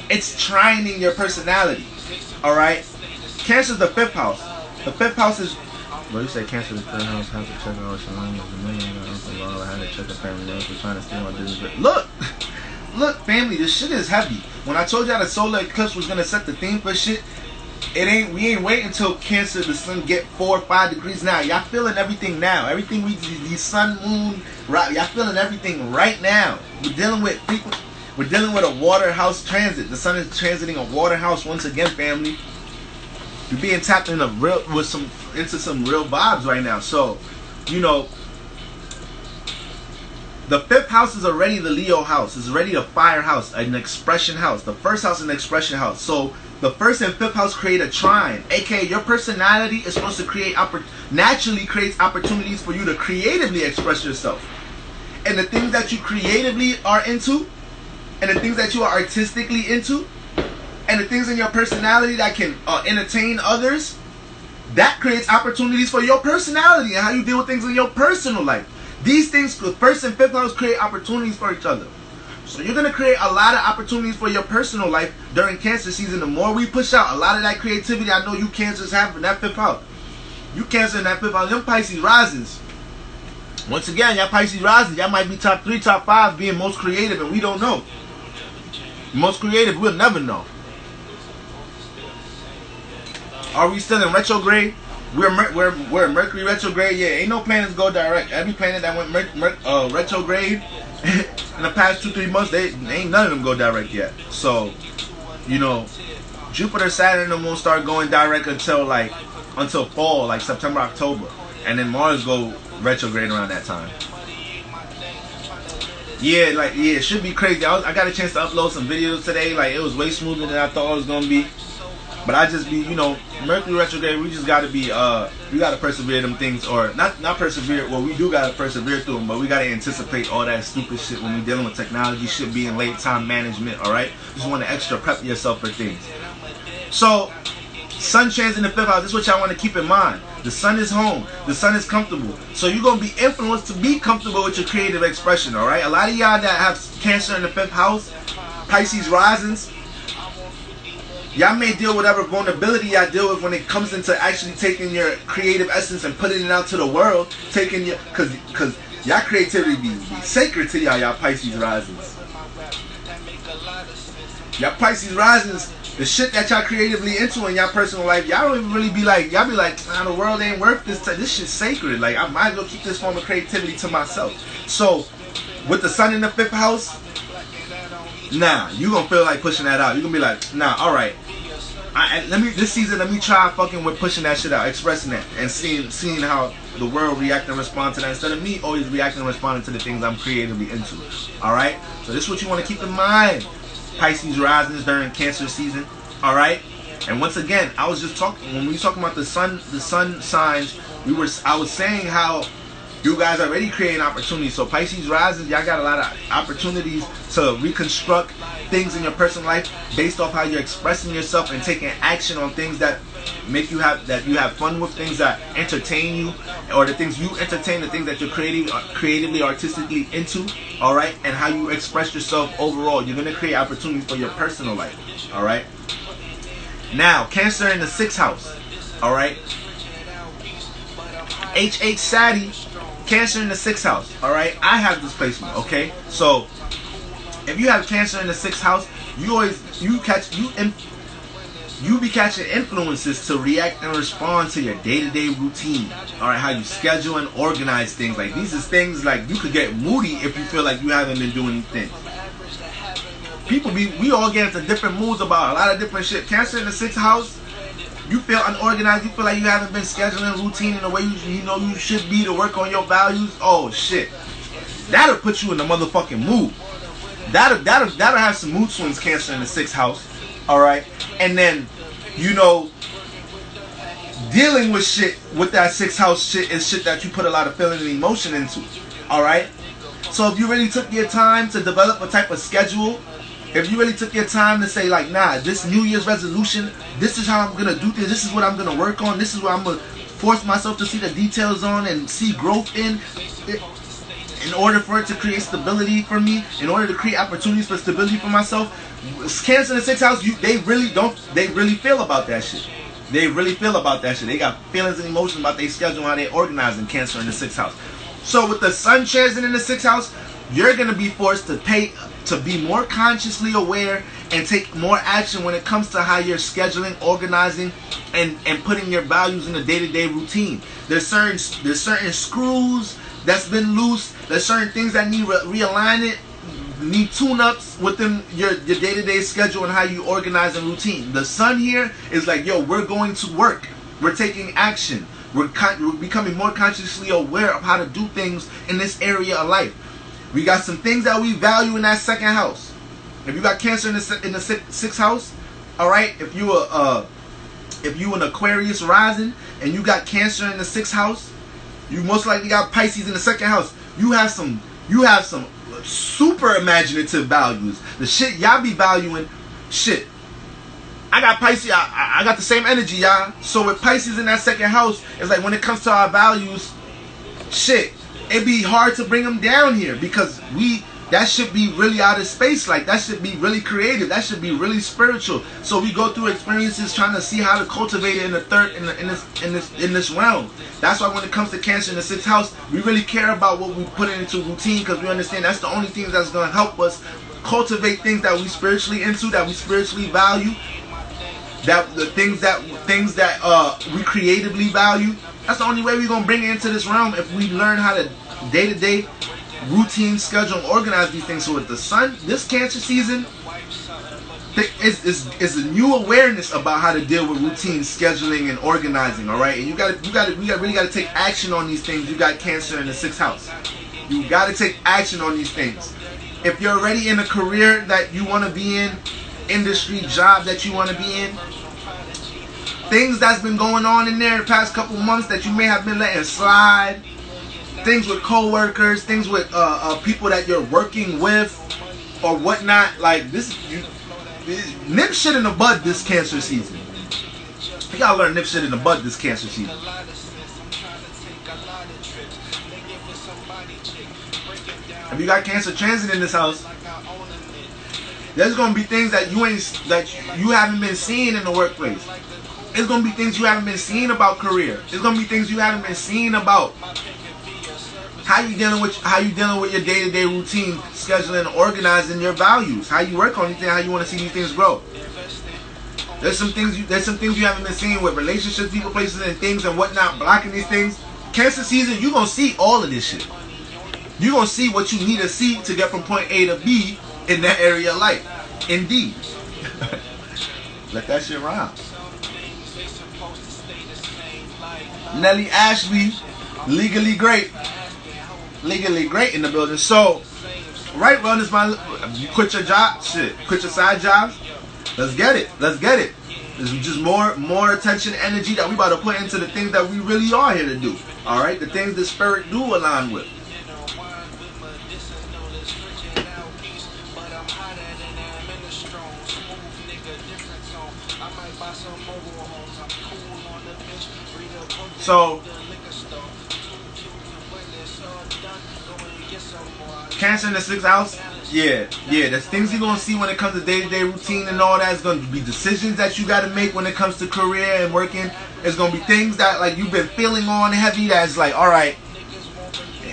it's trining your personality. Alright? Cancer is the fifth house. The fifth house is But you said Cancer the third house, have to check out Shalom as a million. I had to check the family notes for trying to steal my business. Look! Look, family, this shit is heavy. When I told y'all the solar eclipse was gonna set the theme for shit, we ain't waiting until Cancer, the sun get 4 or 5 degrees now. Y'all feeling everything now. Everything the sun, moon, right? Y'all feeling everything right now. We're dealing with a water house transit. The sun is transiting a water house once again, family. You're being tapped into some real vibes right now. So, you know, the 5th house is already the Leo house. It's already a fire house, an expression house. The 1st house is an expression house. So the 1st and 5th house create a trine. AKA your personality is supposed to naturally creates opportunities for you to creatively express yourself. And the things that you creatively are into, and the things that you are artistically into, and the things in your personality that can entertain others, that creates opportunities for your personality and how you deal with things in your personal life. These things, the 1st and 5th house, create opportunities for each other. So you're going to create a lot of opportunities for your personal life during Cancer season. The more we push out a lot of that creativity, I know you Cancers have in that 5th house. You Cancer in that 5th house, them Pisces risings. Once again, y'all Pisces risings, y'all might be top 3, top 5 being most creative, and we don't know. Most creative, we'll never know. Are we still in retrograde? We're Mercury retrograde. Yeah, ain't no planets go direct. Every planet that went retrograde in the past 2-3 months, they ain't none of them go direct yet. So, you know, Jupiter, Saturn, and won't start going direct until fall, like September, October, and then Mars go retrograde around that time. Yeah, it should be crazy. I got a chance to upload some videos today. Like, it was way smoother than I thought it was gonna be. But I just be, you know, Mercury retrograde, we just gotta be, we gotta persevere them things, or not persevere, well, we do gotta persevere through them, but we gotta anticipate all that stupid shit when we're dealing with technology, shit being late time management, alright? Just want to extra prep yourself for things. So, sun transit in the 5th house, this is what y'all want to keep in mind. The sun is home, the sun is comfortable. So you're gonna be influenced to be comfortable with your creative expression, alright? A lot of y'all that have Cancer in the 5th house, Pisces risings, y'all may deal with whatever vulnerability y'all deal with when it comes into actually taking your creative essence and putting it out to the world. Cause y'all creativity be sacred to y'all Pisces risings. Y'all Pisces risings, the shit that y'all creatively into in y'all personal life, y'all don't even really be like, y'all be like, nah, the world ain't worth this. This shit's sacred. Like, I might as well keep this form of creativity to myself. So, with the sun in the 5th house, nah, you gonna feel like pushing that out. You gonna be like, nah, alright. This season, let me try fucking with pushing that shit out, expressing that, and seeing how the world react and respond to that, instead of me always reacting and responding to the things I'm creatively into. Alright? So this is what you want to keep in mind, Pisces risings during Cancer season. Alright? And once again, I was just talking, when we were talking about the sun signs, I was saying how you guys are already creating opportunities. So Pisces rising, y'all got a lot of opportunities to reconstruct things in your personal life based off how you're expressing yourself and taking action on things that make you have fun with, things that entertain you, or the things you entertain, the things that you're creatively, artistically into. All right, and how you express yourself overall. You're gonna create opportunities for your personal life. All right. Now, Cancer in the 6th house. All right. HH Sadie. Cancer in the 6th house, alright? I have this placement, okay? So, if you have Cancer in the 6th house, you be catching influences to react and respond to your day-to-day routine. Alright, how you schedule and organize things. Like, these is things like you could get moody if you feel like you haven't been doing things. We all get into different moods about a lot of different shit. Cancer in the 6th house, you feel unorganized, you feel like you haven't been scheduling routine in the way you know you should be to work on your values. Oh shit. That'll put you in the motherfucking mood. That'll have some mood swings, Cancer in the 6th house. Alright? And then, you know, dealing with shit with that 6th house shit is shit that you put a lot of feeling and emotion into. Alright? So if you really took your time to develop a type of schedule, if you really took your time to say like, nah, this New Year's resolution, this is how I'm going to do this is what I'm going to work on, this is what I'm going to force myself to see the details on and see growth in order for it to create stability for me, in order to create opportunities for stability for myself. Cancer in the 6th house, they really feel about that shit. They really feel about that shit. They got feelings and emotions about their schedule, how they organize in Cancer in the 6th house. So with the sun transit in the 6th house, you're gonna be forced to be more consciously aware and take more action when it comes to how you're scheduling, organizing, and putting your values in the day-to-day routine. There's certain screws that's been loose. There's certain things that need realignment, need tune-ups within your day-to-day schedule and how you organize and routine. The sun here is like, yo, we're going to work. We're taking action. We're becoming more consciously aware of how to do things in this area of life. We got some things that we value in that 2nd house. If you got Cancer in the 6th house, all right. If you an Aquarius rising and you got Cancer in the 6th house, you most likely got Pisces in the 2nd house. You have some super imaginative values. The shit y'all be valuing, shit. I got Pisces. I got the same energy, y'all. So with Pisces in that 2nd house, it's like when it comes to our values, shit, it'd be hard to bring them down here because that should be really out of space. Like that should be really creative. That should be really spiritual. So we go through experiences trying to see how to cultivate it in the third in this realm. That's why when it comes to Cancer in the 6th house, we really care about what we put into routine because we understand that's the only thing that's going to help us cultivate things that we spiritually into, that we spiritually value, that the things that we creatively value. That's the only way we're gonna bring it into this realm if we learn how to day-to-day routine, schedule, and organize these things. So with the sun, this Cancer season is a new awareness about how to deal with routine, scheduling, and organizing. All right, and we really got to take action on these things. You got Cancer in the 6th house. You got to take action on these things. If you're already in a career that you want to be in, industry, job that you want to be in, things that's been going on in there the past couple months that you may have been letting slide, things with co-workers, things with people that you're working with or whatnot, like this, nip shit in the bud this Cancer season. You gotta learn nip shit in the bud this Cancer season. If you got Cancer transit in this house, there's gonna be things that you haven't been seeing in the workplace. It's gonna be things you haven't been seeing about career. It's gonna be things you haven't been seeing about how you dealing with your day-to-day routine, scheduling, organizing your values, how you work on anything, how you want to see these things grow. There's some things you haven't been seeing with relationships, people, places, and things and whatnot, blocking these things. Cancer season, you're gonna see all of this shit. You're gonna see what you need to see to get from point A to B in that area of life. Indeed. Let that shit rhyme. Nelly Ashley, legally great. Legally great in the building. So, right, run is you quit your job, shit. Quit your side jobs. Let's get it. Let's get it. There's just more attention, energy that we about to put into the things that we really are here to do. All right, the things the spirit do align with. So, Cancer in the 6th house, yeah, there's things you're going to see when it comes to day-to-day routine and all that. It's going to be decisions that you got to make when it comes to career and working. It's going to be things that like you've been feeling on heavy that's like, all right,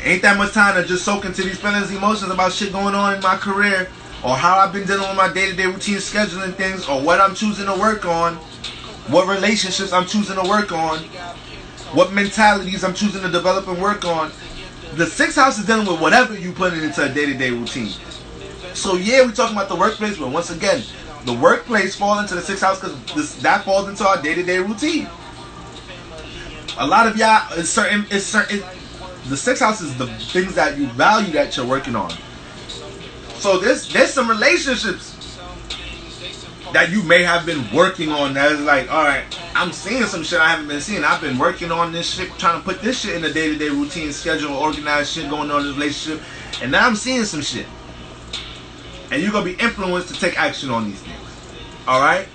ain't that much time to just soak into these feelings, emotions about shit going on in my career or how I've been dealing with my day-to-day routine, scheduling things, or what I'm choosing to work on, what relationships I'm choosing to work on, what mentalities I'm choosing to develop and work on. The 6th house is dealing with whatever you put into a day-to-day routine. So yeah, we're talking about the workplace, but once again, the workplace falls into the 6th house because that falls into our day-to-day routine. A lot of y'all, it's certain. The 6th house is the things that you value that you're working on. So there's some relationships that you may have been working on that is like, all right, I'm seeing some shit I haven't been seeing. I've been working on this shit, trying to put this shit in the day-to-day routine, schedule, organized shit going on in the relationship, and now I'm seeing some shit. And you're going to be influenced to take action on these things. All right?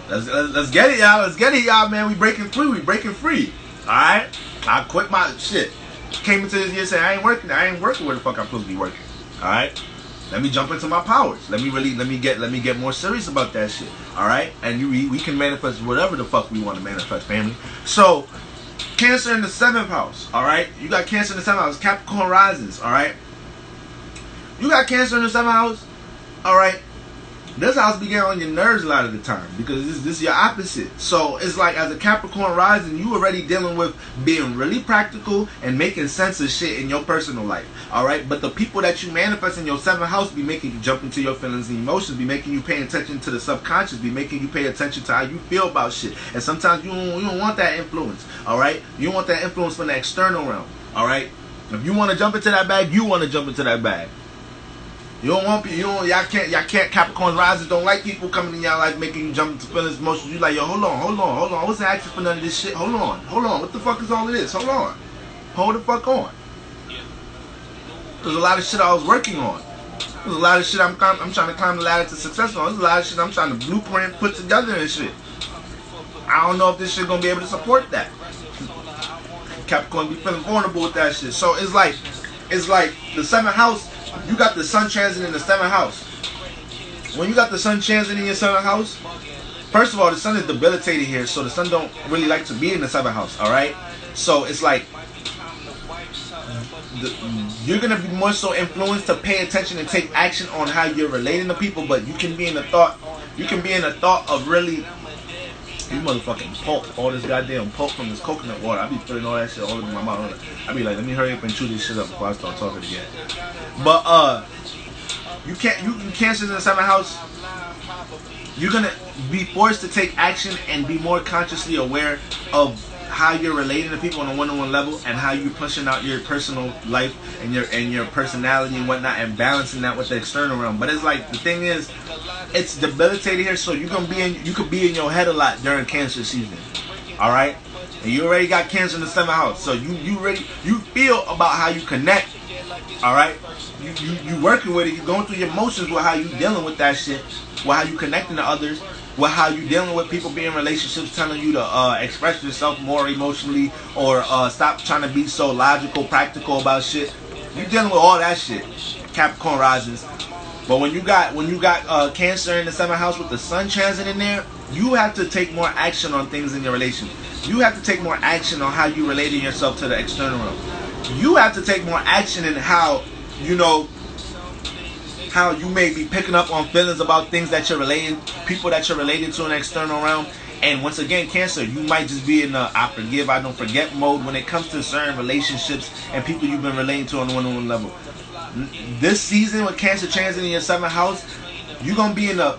Let's get it, y'all. Let's get it, y'all, man. We breaking free. All right? I quit my shit. Came into this year saying I ain't working where the fuck I'm supposed to be working. All right? Let me jump into my powers. Let me get more serious about that shit. All right, and we can manifest whatever the fuck we want to manifest, family. So, Cancer in the 7th house. All right, you got Cancer in the 7th house. Capricorn rises. All right, you got Cancer in the 7th house. All right. This house be getting on your nerves a lot of the time because this is your opposite. So it's like as a Capricorn rising, you already dealing with being really practical and making sense of shit in your personal life. Alright? But the people that you manifest in your 7th house be making you jump into your feelings and emotions, be making you pay attention to the subconscious, be making you pay attention to how you feel about shit. And sometimes you don't want that influence. Alright? You want that influence from the external realm. Alright? If you want to jump into that bag, you want to jump into that bag. Y'all can't Capricorn risers don't like people coming in y'all life making you jump into feelings, emotions. You like, yo, hold on. I wasn't asking for none of this shit. Hold on. What the fuck is all of this? Hold the fuck on. There's a lot of shit I was working on. There's a lot of shit I'm trying to climb the ladder to success on. There's a lot of shit I'm trying to blueprint, put together and shit. I don't know if this shit gonna be able to support that. Capricorn be feeling vulnerable with that shit. So it's like the 7th house. You got the sun transit in the 7th house. When you got the sun transit in your 7th house, first of all, the sun is debilitated here, so the sun don't really like to be in the 7th house, alright? So it's like you're going to be more so influenced to pay attention and take action on how you're relating to people, but you can be in the thought of really, you motherfucking pulp, all this goddamn pulp from this coconut water. I be putting all that shit all over my mouth. I be like, let me hurry up and chew this shit up before I start talking again. But you Cancer in the 7th house. You're gonna be forced to take action and be more consciously aware of how you're relating to people on a one-on-one level and how you're pushing out your personal life and your personality and whatnot and balancing that with the external realm. But it's like the thing is, it's debilitated here, so you could be in your head a lot during Cancer season. All right, and you already got Cancer in the 7th house, so you feel about how you connect. All right, you working with it, you going through your emotions with how you dealing with that shit, with how you connecting to others, with how you dealing with people being in relationships telling you to express yourself more emotionally or stop trying to be so logical, practical about shit. You dealing with all that shit, Capricorn rises. But when you got Cancer in the 7th house with the sun transit in there, you have to take more action on things in your relation. You have to take more action on how you relating yourself to the external realm. You have to take more action in how you may be picking up on feelings about things that you're relating, people that you're relating to in the external realm. And once again, Cancer, you might just be in the I forgive, I don't forget mode when it comes to certain relationships and people you've been relating to on a one-on-one level. This season with Cancer transiting your 7th house, you're gonna be in a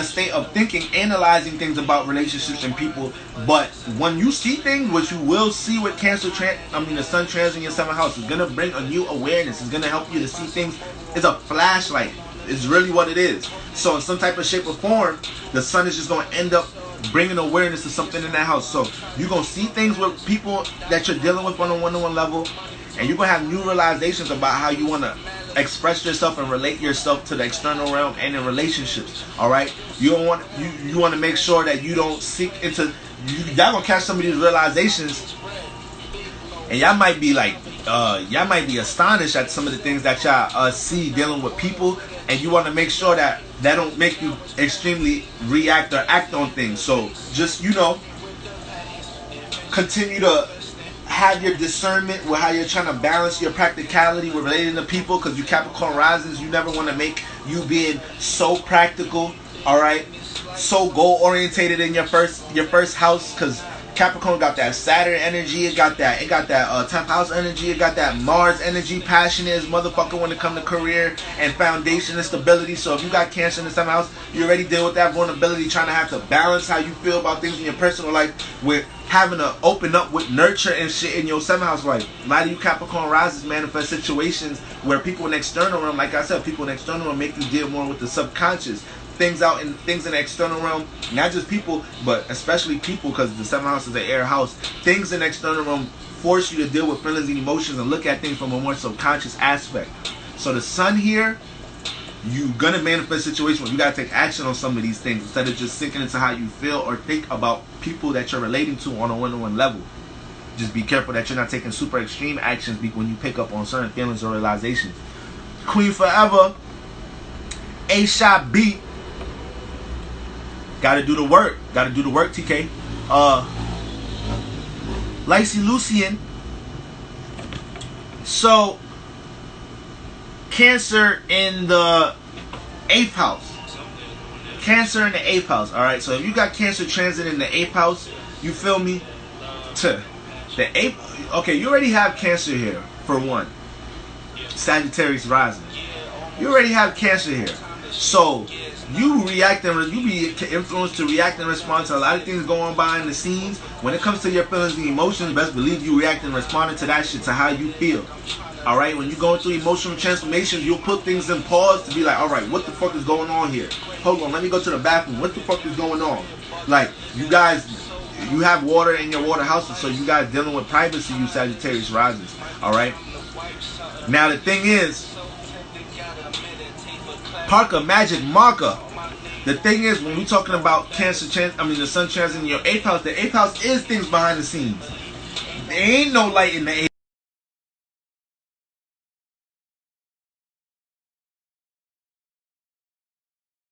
state of thinking, analyzing things about relationships and people. But when you see things, what you will see with the sun transiting your 7th house is gonna bring a new awareness. It's gonna help you to see things. It's a flashlight. It's really what it is. So in some type of shape or form, the sun is just gonna end up bringing awareness to something in that house. So you're gonna see things with people that you're dealing with on a one-on-one level, and you're gonna have new realizations about how you wanna express yourself and relate yourself to the external realm and in relationships. All right, you want to make sure that you don't seek into. Y'all gonna catch some of these realizations, and y'all might be like, y'all might be astonished at some of the things that y'all see dealing with people, and you want to make sure that don't make you extremely react or act on things. So just continue to have your discernment with how you're trying to balance your practicality with relating to people, because you Capricorn risings, you never want to make you being so practical, all right, so goal orientated in your first house, because Capricorn got that Saturn energy, it got that 10th house energy, it got that Mars energy, passionate as motherfucker when it comes to career and foundation and stability. So if you got Cancer in the 7th house, you already deal with that vulnerability, trying to have to balance how you feel about things in your personal life with having to open up with nurture and shit in your 7th house life. A lot of you Capricorn risers manifest situations where people in the external realm, like I said, people in the external realm make you deal more with the subconscious. Things in the external realm, not just people, but especially people, because the 7th house is an air house. Things in the external realm force you to deal with feelings and emotions and look at things from a more subconscious aspect. So the sun here, you're gonna manifest a situation where you gotta take action on some of these things instead of just sinking into how you feel or think about people that you're relating to on a one-on-one level. Just be careful that you're not taking super extreme actions when you pick up on certain feelings or realizations. Queen Forever, A-Shot Beat. Gotta do the work. Gotta do the work, TK. Lacey Lucian. So, Cancer in the 8th house. Cancer in the 8th house. Alright, so if you got Cancer transit in the 8th house, you feel me? The 8th. Okay, you already have Cancer here, for one. Sagittarius rising. You already have Cancer here. So, you react and you be influenced to react and respond to a lot of things going on behind the scenes. When it comes to your feelings and emotions, best believe you react and respond to that shit, to how you feel. Alright, when you're going through emotional transformations, you'll put things in pause to be like, alright, what the fuck is going on here? Hold on, let me go to the bathroom. What the fuck is going on? Like, you guys, you have water in your water houses, so you guys dealing with privacy, you Sagittarius risings. Alright? Now the thing is, Parker Magic Marker. The thing is, when we're talking about Cancer, the Sun transit in your 8th house, the 8th house is things behind the scenes. There ain't no light in the